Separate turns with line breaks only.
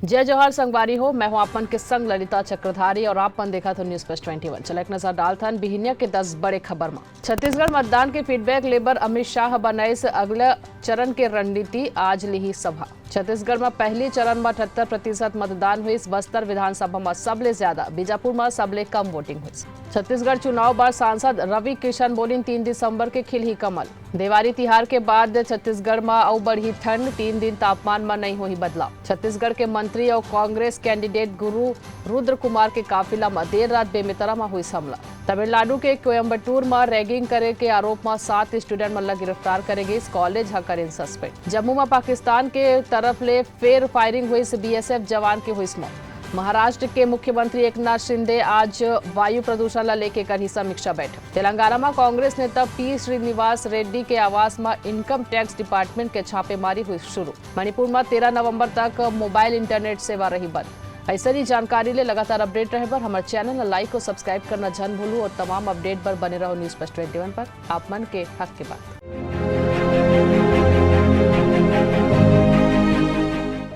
जय जवाहर संगवारी हो। मैं हूं आपन के संग ललिता चक्रधारी और आपन देखा तो न्यूज प्लस 21। चल एक नजर डालथन बिहिनिया के 10 बड़े खबर में। छत्तीसगढ़ मतदान के फीडबैक लेबर अमित शाह बनाए से अगला चरण के रणनीति आज ली सभा। छत्तीसगढ़ में पहली चरण में 78% मतदान हुई। बस्तर विधानसभा में सबले ज्यादा, बीजापुर में सबले कम वोटिंग हुई। छत्तीसगढ़ चुनाव बार सांसद रवि किशन बोलिन 3 दिसंबर के खिल ही कमल। देवारी तिहार के बाद छत्तीसगढ़ में अउ बढ़ी ठंड, 3 दिन तापमान में नहीं हुई बदलाव। छत्तीसगढ़ के मंत्री और कांग्रेस कैंडिडेट गुरु रुद्र कुमार के काफिला में देर रात बेमेतरा में हुई हमला। तमिलनाडु के कोयम्बटूर में रैगिंग करे के आरोप में 7 स्टूडेंट मल्ला गिरफ्तार करेगी। College हकरेन suspend. जम्मू में पाकिस्तान के तरफ ले फेर फायरिंग हुई से बीएसएफ जवान की हुई मौत। महाराष्ट्र के मुख्यमंत्री एकनाथ शिंदे आज वायु प्रदूषण ला लेके करी समीक्षा बैठक। तेलंगाना में कांग्रेस नेता पी श्रीनिवास रेड्डी के आवास में इनकम टैक्स डिपार्टमेंट के छापेमारी हुई शुरू। मणिपुर में 13 नवंबर तक मोबाइल इंटरनेट सेवा रही बंद। ऐसे ही जानकारी ले लगातार अपडेट रहे पर हमारे चैनल लाइक और सब्सक्राइब करना जन भूलू और तमाम अपडेट पर बने रहो न्यूज प्लस 21 पर। आप मन के हक के बात।